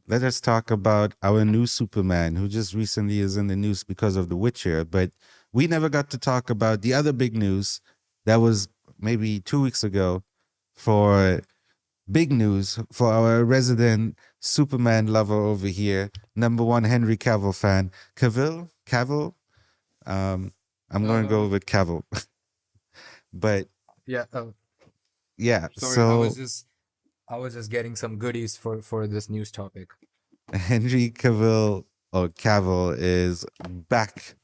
let us talk about our new Superman, who just recently is in the news because of The Witcher. But we never got to talk about the other big news that was maybe 2 weeks ago for big news for our resident Superman lover over here, number one Henry Cavill fan. Cavill? Um, I'm going to Uh, go with Cavill. But yeah. yeah, Sorry, so I was just getting some goodies for this news topic. Henry Cavill is back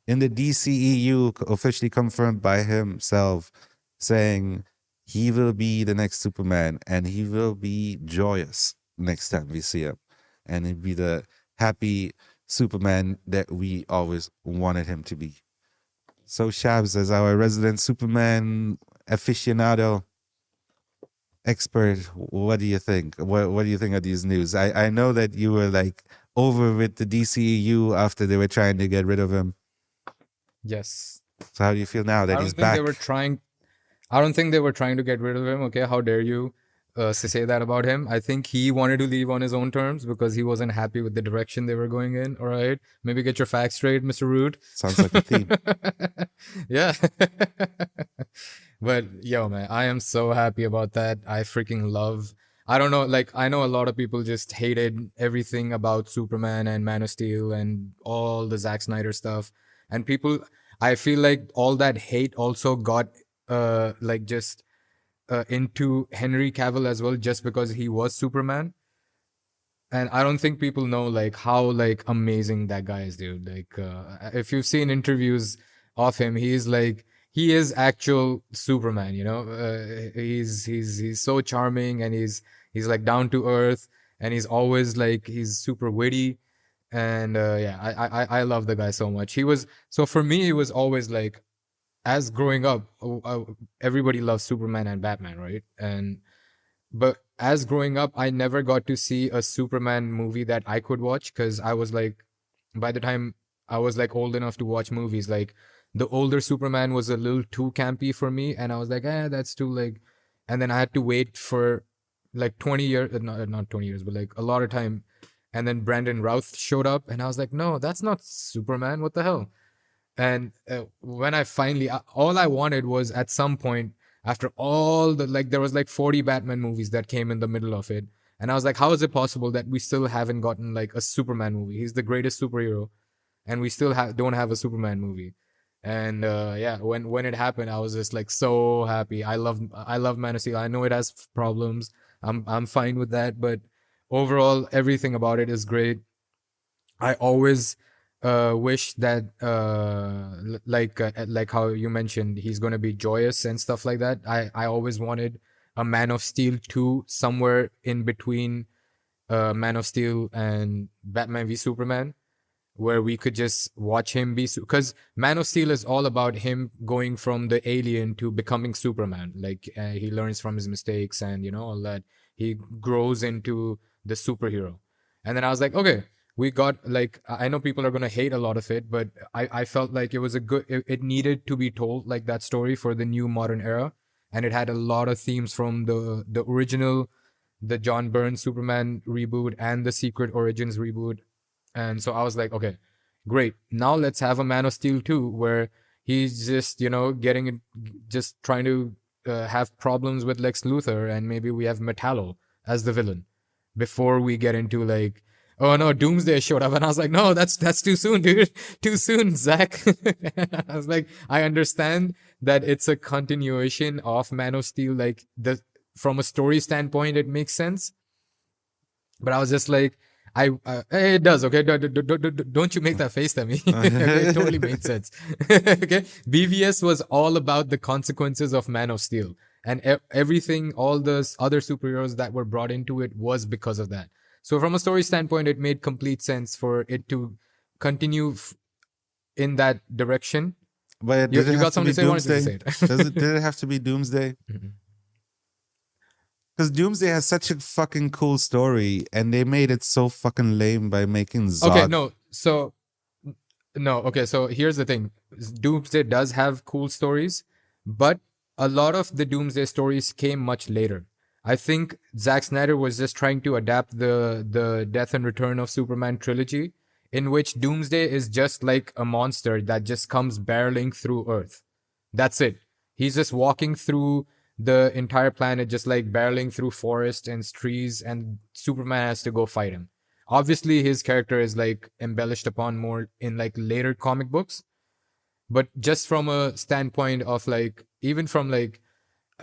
in the DCEU, officially confirmed by himself, saying he will be the next Superman and he will be joyous next time we see him. And he'll be the happy Superman that we always wanted him to be. So, Shabs, as our resident Superman aficionado expert, what do you think? What do you think of these news? I know that you were like over with the DCEU after they were trying to get rid of him. Yes. So how do you feel now that I he's don't think they were back? trying. I don't think they were trying to get rid of him. Okay, how dare you say that about him? I think he wanted to leave on his own terms because he wasn't happy with the direction they were going in. All right, maybe get your facts straight, Mr. Root. Sounds like a theme. Yeah. But yo, man, I am so happy about that. I freaking love. I don't know, like I know a lot of people just hated everything about Superman and Man of Steel and all the Zack Snyder stuff. And people, I feel like all that hate also got like just into Henry Cavill as well, just because he was Superman. And I don't think people know like how like amazing that guy is, dude. Like if you've seen interviews of him, he's like he is actual Superman. You know, he's so charming and he's like down to earth and he's always like he's super witty. And yeah, I love the guy so much. He was so for me, it was always like as growing up, everybody loves Superman and Batman, right? And but as growing up, I never got to see a Superman movie that I could watch because I was like, by the time I was like old enough to watch movies, like the older Superman was a little too campy for me, and I was like, that's too like, and then I had to wait for like 20 years, not 20 years, but like a lot of time, and then Brandon Routh showed up, and I was like, no, that's not Superman. What the hell? And when I finally, all I wanted was at some point, after all the, like, there was like 40 Batman movies that came in the middle of it. And I was like, how is it possible that we still haven't gotten like a Superman movie? He's the greatest superhero. And we still don't have a Superman movie. And yeah, when it happened, I was just like so happy. I love Man of Steel. I know it has problems. I'm fine with that, but overall, everything about it is great. I always wish that like how you mentioned he's going to be joyous and stuff like that. I always wanted a Man of Steel 2 somewhere in between Man of Steel and Batman v Superman, where we could just watch him be because Man of Steel is all about him going from the alien to becoming Superman. Like he learns from his mistakes and you know all that. He grows into the superhero. And then I was like, okay, we got like I know people are gonna hate a lot of it, but I felt like it was a good it needed to be told like that story for the new modern era. And it had a lot of themes from the original, the John Byrne Superman reboot and the Secret Origins reboot. And so I was like, okay, great. Now let's have a Man of Steel 2 where he's just, you know, getting it, just trying to have problems with Lex Luthor, and maybe we have Metallo as the villain before we get into like, oh no, Doomsday showed up, and I was like, no, that's too soon, dude, too soon, Zach. I was like, I understand that it's a continuation of Man of Steel, like the from a story standpoint, it makes sense, but I was just like, it does. Okay, don't you make that face at me. Okay, it totally made sense. Okay, BVS was all about the consequences of Man of Steel, and everything, all the other superheroes that were brought into it was because of that. So from a story standpoint, it made complete sense for it to continue in that direction. But You did it you have got to something be to say? Wanted to Doomsday? say Did it have to be Doomsday? it. Because Doomsday has such a fucking cool story, and they made it so fucking lame by making Okay, Zod. no. So no, okay, so here's the thing. Doomsday does have cool stories, but a lot of the Doomsday stories came much later. I think Zack Snyder was just trying to adapt the Death and Return of Superman trilogy, in which Doomsday is just like a monster that just comes barreling through Earth. That's it. He's just walking through the entire planet, just like barreling through forests and trees, and Superman has to go fight him. Obviously, his character is like embellished upon more in like later comic books, but just from a standpoint of like, even from like,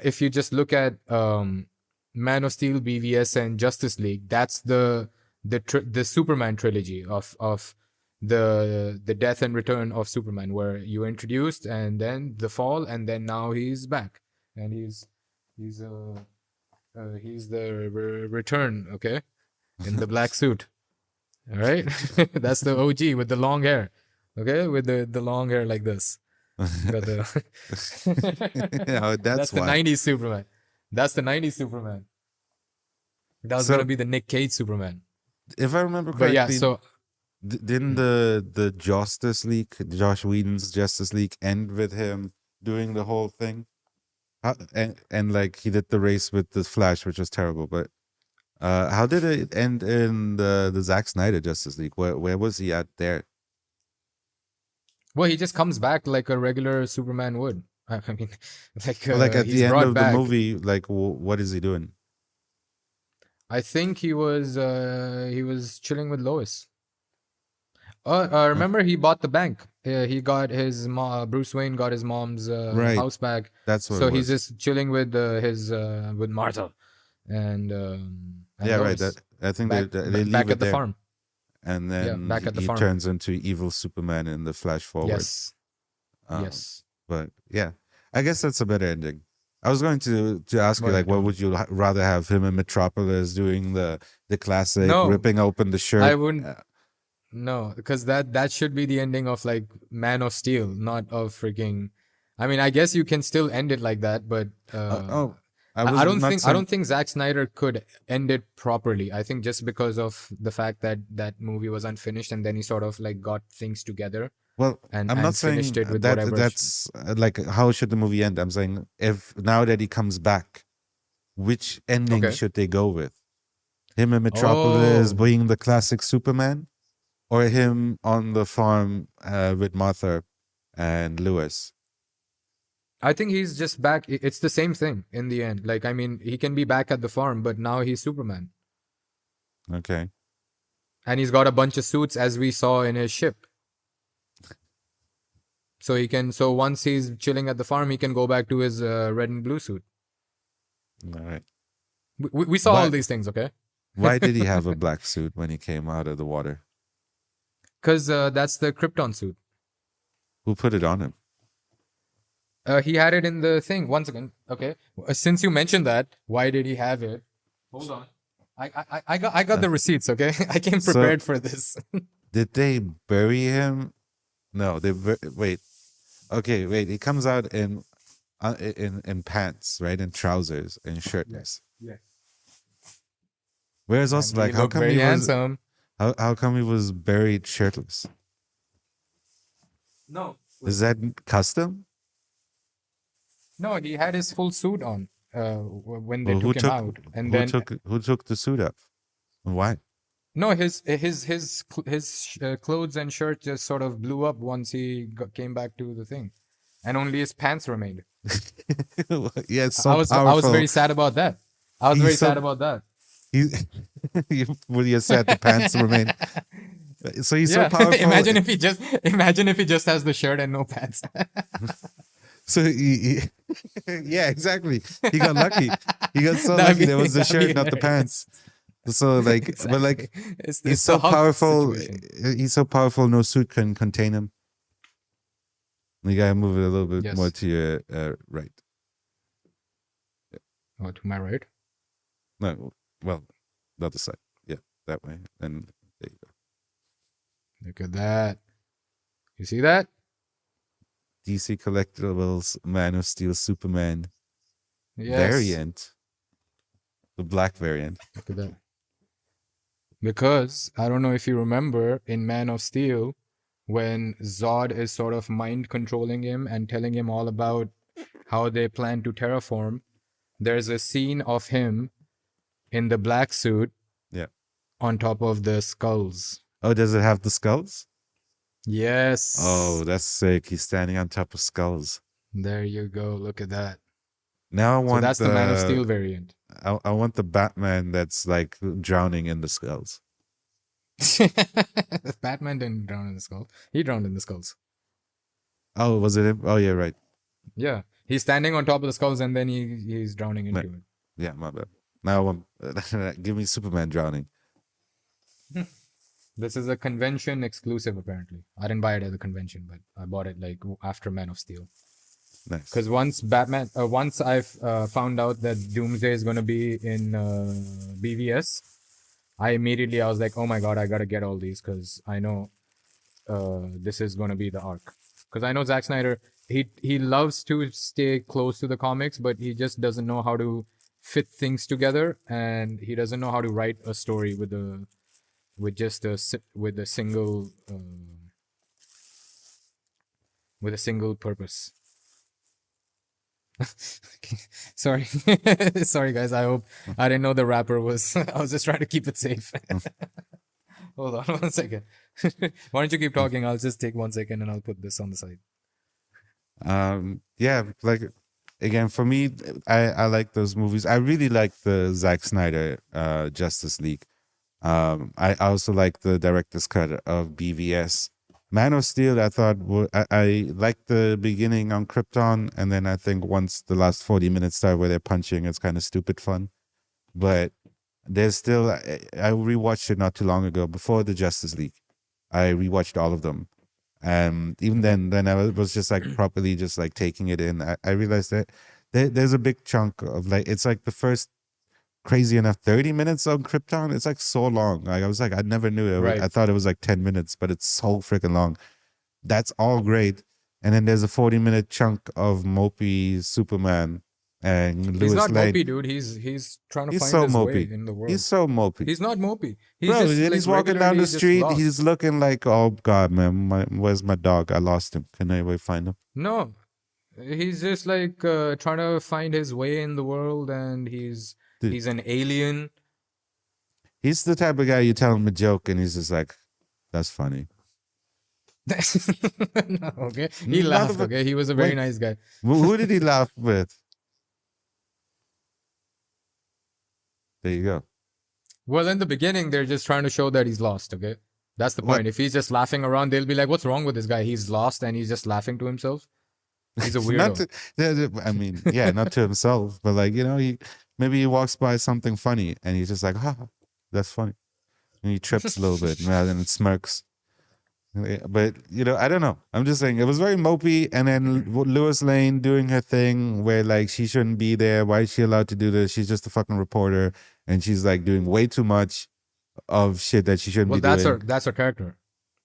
if you just look at Man of Steel, BVS, and Justice League, that's the Superman trilogy of the Death and Return of Superman, where you introduced and then the fall, and then now he's back, and he's the return, okay, in the black suit. All right, that's the OG with the long hair, okay, with the long hair like this. Got the Yeah, that's the why. 90s Superman. That's the 90s Superman. That was So gonna be the Nick Cage Superman. if I remember But yeah, correctly, so didn't the Justice League, Josh Whedon's Justice League, end with him doing the whole thing? And like he did the race with the Flash, which was terrible. But how did it end in the Zack Snyder Justice League? Where was he at there? well, he just comes back like a regular Superman would. I mean, like Like at he's the end brought of back. the movie, like what is he doing? I think he was chilling with Lois. Remember he bought the bank. He got his Bruce Wayne got his mom's Right, house back. that's what So it he's was. just chilling with his with Martha and Yeah, right. Lois I think back they leave back it at the there, farm. and Yeah, then back at the he farm. turns into evil Superman in the Flash Forward. Yes, Um, yes. But yeah, I guess that's a better ending. I was going to ask you, Well, like, what would you rather have, him in Metropolis doing the classic no, ripping open the I shirt? wouldn't. No, because that should be the ending of like Man of Steel, not of freaking. I mean, I guess you can still end it like that, but Oh, I I was don't not think saying. Zack Snyder could end it properly. I think just because of the fact that that movie was unfinished, and then he sort of like got things together Well, and I'm not finished saying it with that whatever. that's like how should the movie end. I'm saying if now that he comes back, which ending Okay. should they go with? Him in Metropolis Oh, being the classic Superman, or him on the farm with Martha and Lewis? I think he's just back. It's the same thing in the end. Like, I mean, he can be back at the farm, but now he's Superman, Okay. and he's got a bunch of suits, as we saw in his ship. So he can. So once he's chilling at the farm, he can go back to his red and blue suit. All right. We saw all Why these things, okay? why did he have a black suit when he came out of the water? Because that's the Krypton suit. Who put it on him? He had it in the thing. Once again, okay. Since you mentioned that, why did he have it? Hold on. I got the receipts, okay? I came So prepared for this. did they bury him? No, wait. Okay, wait. He comes out in pants, right? In trousers and shirtless. Yes. Whereas And also, he like, how looked come very he was handsome. how come he was buried shirtless? No. Is that custom? No, he had his full suit on when they Well, took him out, and then who took the suit off? And why? no, his clothes and shirt just sort of blew up once he came back to the thing, and only his pants remained. Yeah, it's I so was powerful. very sad about that. I was He's very so sad about that. he when you said the pants remain. So he's so Yeah, powerful. imagine if he just has the shirt and no pants. So yeah, exactly. He got lucky. He got so That'd lucky. be There was the that'd be shirt, not the hilarious. pants. So like, but like, It's he's the so Hulk powerful. situation. He's so powerful. No suit can contain him. You gotta move it a little bit more Yes. to your right. Oh, to my right. No, well, the other side. Yeah, that way. And there you go. Look at that. You see that? DC Collectibles Man of Steel Superman Yes. variant, the black variant. Look at that. Because I don't know if you remember in Man of Steel, when Zod is sort of mind controlling him and telling him all about how they plan to terraform, there's a scene of him in the black suit Yeah. on top of the skulls. Oh, does it have the skulls? Yes. Oh, that's sick. He's standing on top of skulls. There you go. Look at that. Now I So want that's the Man of Steel variant. I want the Batman that's like drowning in the skulls. Batman didn't drown in the skull. He drowned in the skulls. Oh, was it him? Oh, yeah, right. Yeah. He's standing on top of the skulls and then he's drowning into Right. it. Yeah, my bad. Now I want give me Superman drowning. This is a convention exclusive, apparently. I didn't buy it at the convention, but I bought it like after Man of Steel. Nice. Because once I've found out that Doomsday is going to be in BVS, I was like, oh my god, I gotta get all these because I know this is going to be the arc. Because I know Zack Snyder, he loves to stay close to the comics, but he just doesn't know how to fit things together, and he doesn't know how to write a story with a single purpose. Sorry. Sorry guys, I hope I didn't know the rapper was I was just trying to keep it safe. Hold on 1 second. Why don't you keep talking? I'll just take 1 second and I'll put this on the side. Yeah, like again for me, I like those movies. I really like the Zack Snyder Justice League. I also like the director's cut of BVS. Man of Steel, I thought I liked the beginning on Krypton, and then I think once the last 40 minutes start where they're punching, it's kind of stupid fun. But there's still I rewatched it not too long ago before the Justice League. I rewatched all of them, and even then I was just like properly just like taking it in. I realized that there's a big chunk of like it's like the first crazy enough 30 minutes on Krypton. It's like so long. Like I was like I never knew it. Right. I thought it was like 10 minutes, but it's so freaking long. That's all great. And then there's a 40-minute chunk of mopey Superman and Lois He's not Lane. mopey, dude. He's trying to He's find so his way mopey. in the world. He's so mopey. He's not mopey. He's Bro, just, then like, he's walking down regularly the just street. lost. He's looking like, oh God, man, where's my dog? I lost him. Can anybody find him? No, he's just like trying to find his way in the world, and he's an alien. He's the type of guy you tell him a joke and he's just like, that's funny. No, okay, he laughed. Okay, he was a very nice guy. Who did he laugh with? There you go. Well, in the beginning, they're just trying to show that he's lost. Okay, that's the point. If he's just laughing around, they'll be like, "What's wrong with this guy? He's lost and he's just laughing to himself. He's a weirdo." I mean, yeah, not to himself, but like maybe he walks by something funny and he's just like, that's funny, and he trips a little bit rather than smirks. But I don't know. I'm just saying it was very mopey, and then Lois Lane doing her thing where like she shouldn't be there. Why is she allowed to do this? She's just a fucking reporter, and she's like doing way too much of shit that she shouldn't be doing. That's her character.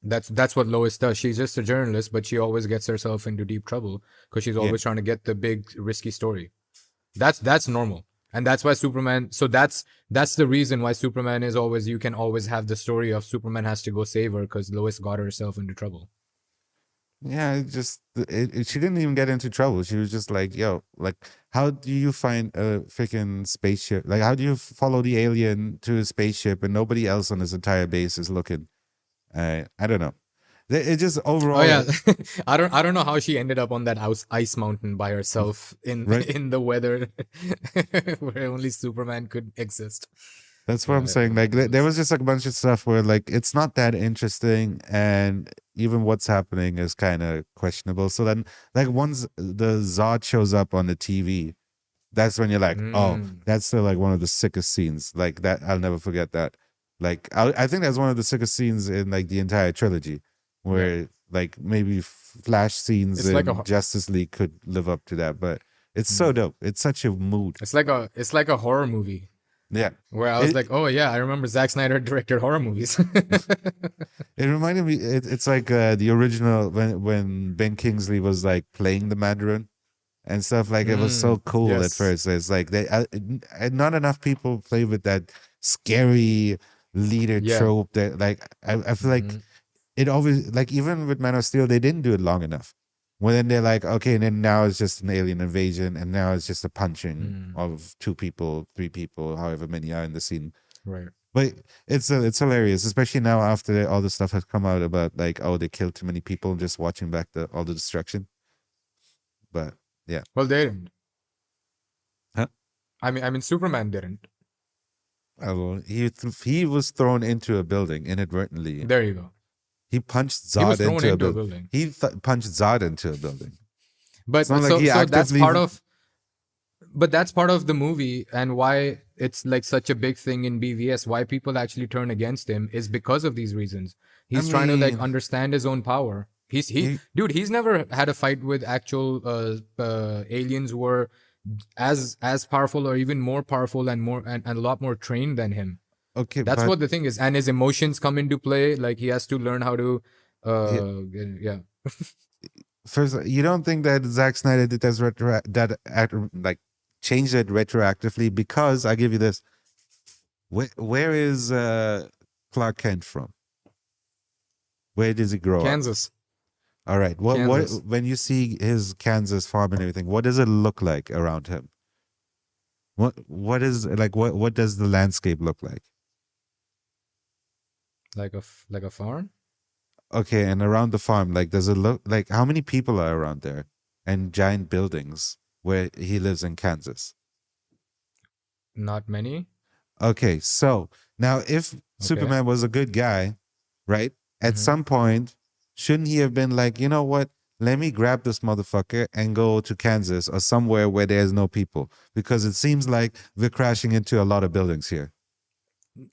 That's what Lois does. She's just a journalist, but she always gets herself into deep trouble because she's always trying to get the big risky story. That's normal. And that's why Superman, so that's the reason why Superman is always, you can always have the story of Superman has to go save her because Lois got herself into trouble. Yeah, she didn't even get into trouble. She was just like, yo, like, how do you find a freaking spaceship? Like, how do you follow the alien to a spaceship and nobody else on this entire base is looking? I don't know. It just overall. Oh yeah, I don't know how she ended up on that ice mountain by herself in the weather where only Superman could exist. That's what I'm saying. Like there was just like a bunch of stuff where like it's not that interesting, and even what's happening is kind of questionable. So then, like once the Zod shows up on the TV, that's when you're like, oh, that's still like one of the sickest scenes. Like that, I'll never forget that. Like I think that's one of the sickest scenes in like the entire trilogy. Where like maybe Flash scenes in like Justice League could live up to that, but it's so dope. It's such a mood. It's like a horror movie. Yeah, where I was like, oh yeah, I remember Zack Snyder directed horror movies. It reminded me. It's like the original when Ben Kingsley was like playing the Mandarin and stuff. Like it was so cool at first. It's like not enough people play with that scary leader trope. That like I feel like. It always, like even with Man of Steel, they didn't do it long enough. Well, then they're like, okay, and then now it's just an alien invasion, and now it's just a punching Mm, of 2 people, 3 people, however many are in the scene. right. But it's hilarious, especially now after all the stuff has come out about like, oh, they killed too many people, and just watching back all the destruction. But yeah, Well, they didn't. huh? I mean, Superman didn't. Oh, he was thrown into a building inadvertently. There you go. He punched He was Zod thrown into a into a building. building. He punched Zod into a building. It's But not but like so he so that's actively. part of but that's part of the movie, and why it's like such a big thing in BVS. Why people actually turn against him is because of these reasons. I He's trying to like mean, understand his own power. he, Dude, he's never had a fight with actual aliens who were as powerful or even more powerful and and a lot more trained than him. okay, That's but what the thing is, and his emotions come into play. Like he has to learn how to, he, yeah. first, you don't think that Zack Snyder did like changed it retroactively? Because I give you this: where is Clark Kent from? Where does he grow up? Kansas, All right, what Kansas, when you see his Kansas farm and everything, what does it look like around him? What is like what does the landscape look like? like a farm. Okay, and around the farm, like does it look like how many people are around there and giant buildings where he lives in Kansas? Not many. Okay, so now if Okay. Superman was a good guy, right? At Hmm. some point, shouldn't he have been like, you know what? Let me grab this motherfucker and go to Kansas or somewhere where there's no people, because it seems like we're crashing into a lot of buildings here.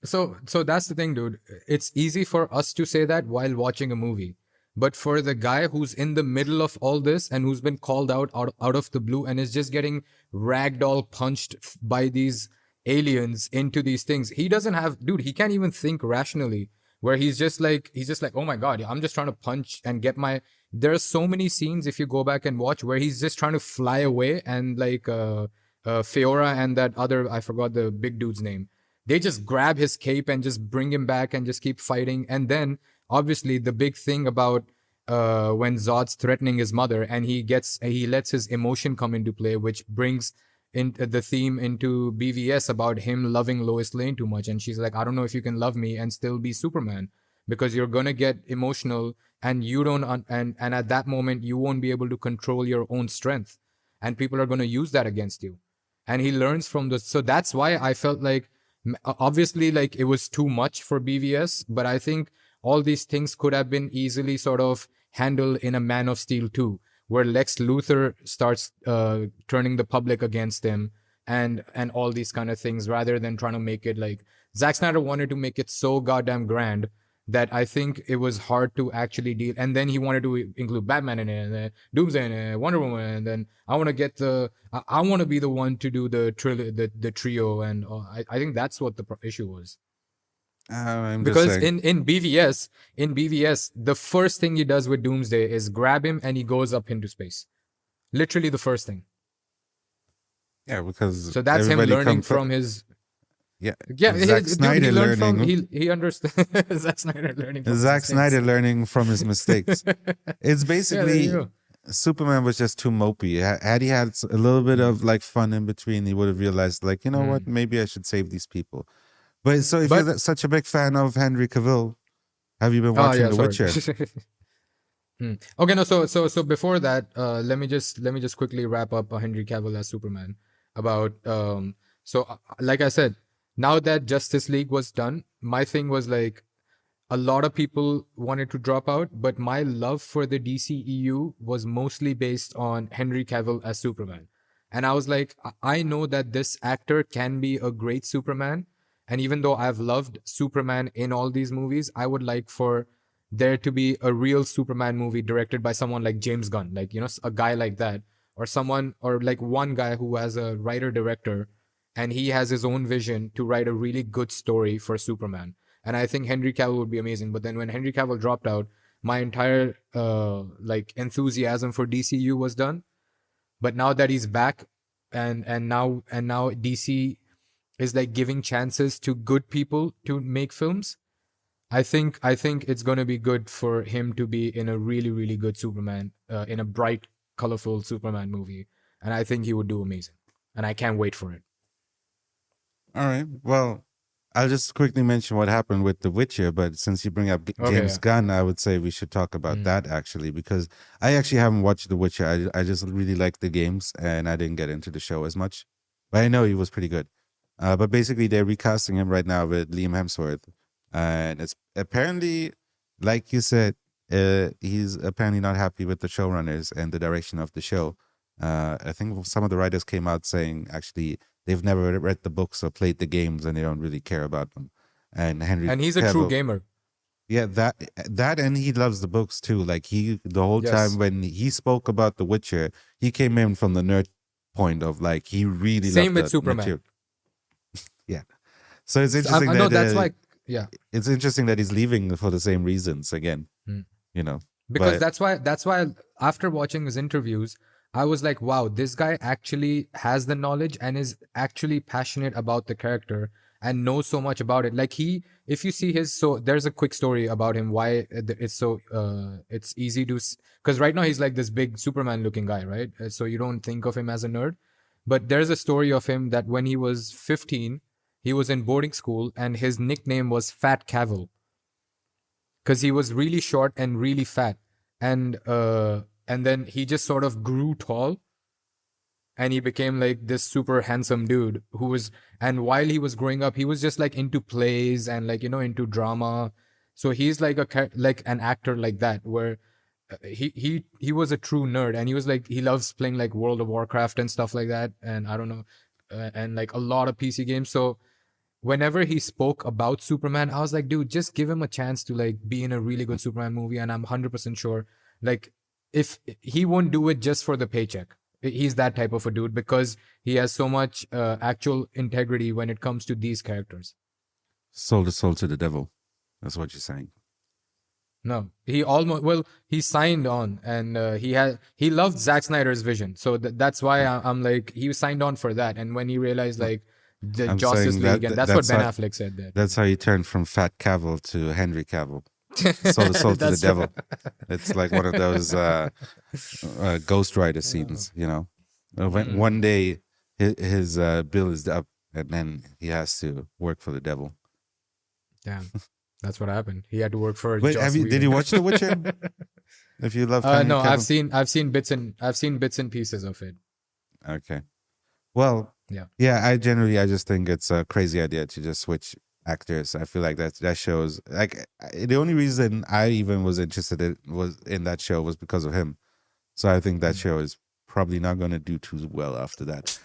So that's the thing, dude. It's easy for us to say that while watching a movie. But for the guy who's in the middle of all this and who's been called out of the blue and is just getting ragdoll punched by these aliens into these things, he doesn't have, dude, he can't even think rationally. Where he's just like, oh my god, I'm just trying to punch and get my. There are so many scenes if you go back and watch where he's just trying to fly away and like Fiora and that other, I forgot the big dude's name, they just grab his cape and just bring him back and just keep fighting. And then obviously the big thing about when Zod's threatening his mother and he lets his emotion come into play, which brings in the theme into BVS about him loving Lois Lane too much. And she's like, I don't know if you can love me and still be Superman, because you're gonna get emotional and you don't and at that moment you won't be able to control your own strength, and people are gonna use that against you. And he learns from this. So that's why I felt like obviously like it was too much for BVS, but I think all these things could have been easily sort of handled in a Man of Steel 2, where Lex Luthor starts turning the public against him and all these kind of things, rather than trying to make it like Zack Snyder wanted to make it so goddamn grand that I think it was hard to actually deal. And then he wanted to include Batman in it, and then Doomsday in it, Wonder Woman, and then I want to get I want to be the one to do the trio, and I think that's what the issue was. I'm just Because saying, in BVS, the first thing he does with Doomsday is grab him and he goes up into space. Literally the first thing. yeah, because So that's him everybody learning come from from his. yeah, Yeah, Zack dude, he Snyder learned from learning, he understood. Zack Snyder learning from his Zack mistakes. Snyder learning from his mistakes. It's Yeah, there you basically go. Superman was just too mopey. Had he had a little bit of like fun in between, he would have realized, like, you know what, Mm. maybe I should save these people. But so, if you're But such a big fan of Henry Cavill, have you been oh watching yeah, The sorry. Witcher? Okay, no. So before that, let me just quickly wrap up Henry Cavill as Superman. About like I said, now that Justice League was done, my thing was like a lot of people wanted to drop out, but my love for the DCEU was mostly based on Henry Cavill as Superman. And I was like, I know that this actor can be a great Superman. And even though I've loved Superman in all these movies, I would like for there to be a real Superman movie directed by someone like James Gunn, like, a guy like that, or someone, or like one guy who has a writer director and he has his own vision to write a really good story for Superman. And I think Henry Cavill would be amazing. But then when Henry Cavill dropped out, my entire like enthusiasm for DCU was done. But now that he's back, and now DC is like giving chances to good people to make films, I think it's going to be good for him to be in a really really good Superman, in a bright, colorful Superman movie, and I think he would do amazing, and I can't wait for it. All right. Well, I'll just quickly mention what happened with The Witcher, but since you bring up Okay, James yeah. Gunn, I would say we should talk about that actually, because I actually haven't watched The Witcher. I just really like the games and I didn't get into the show as much. But I know he was pretty good. But basically, they're recasting him right now with Liam Hemsworth. And it's apparently, like you said, he's apparently not happy with the showrunners and the direction of the show. I think some of the writers came out saying actually they've never read the books or played the games and they don't really care about them. And Henry And he's a true Cavill, gamer. yeah, that and he loves the books too. Like he the whole Yes. time when he spoke about The Witcher, he came in from the nerd point of like he really Same loved with the Superman. material. Yeah. So it's interesting No, that that's why. Yeah. it's interesting that he's leaving for the same reasons again. You know. Because But that's why after watching his interviews, I was like, wow, this guy actually has the knowledge and is actually passionate about the character and knows so much about it. Like if you see his, so there's a quick story about him why it's so it's easy to, because right now he's like this big Superman looking guy, right? So you don't think of him as a nerd, but there's a story of him that when he was 15, he was in boarding school and his nickname was Fat Cavill because he was really short and really fat, and then he just sort of grew tall and he became like this super handsome dude who was, and while he was growing up he was just like into plays and like, you know, into drama. So he's like like an actor like that where he was a true nerd and he was like, he loves playing like World of Warcraft and stuff like that, and I don't know, and like a lot of PC games. So whenever he spoke about Superman, I was like, dude, just give him a chance to like be in a really good Superman movie. And I'm 100% sure, like, if he won't do it just for the paycheck, he's that type of a dude because he has so much actual integrity when it comes to these characters. sold his soul to the devil. That's what you're saying. No, he almost, well, he signed on and he loved Zack Snyder's vision. So that's why I'm like, he signed on for that. And when he realized like the I'm Justice saying League, and that's what Ben how, Affleck said there. that's how you turn from Fat Cavill to Henry Cavill. Sold his soul to the That's devil. It's like one of those Ghost Rider scenes, you know. When one day his bill is up and then he has to work for the devil. Damn, that's what happened. He had to work for. Wait, Joss did Whedon. you watch The Witcher? If you love Henry No, Cavill? I've seen bits and pieces of it. Okay. Well, Yeah. I just think it's a crazy idea to just switch actors. I feel like that shows like the only reason I even was interested in that show was because of him. So I think that show is probably not going to do too well after that.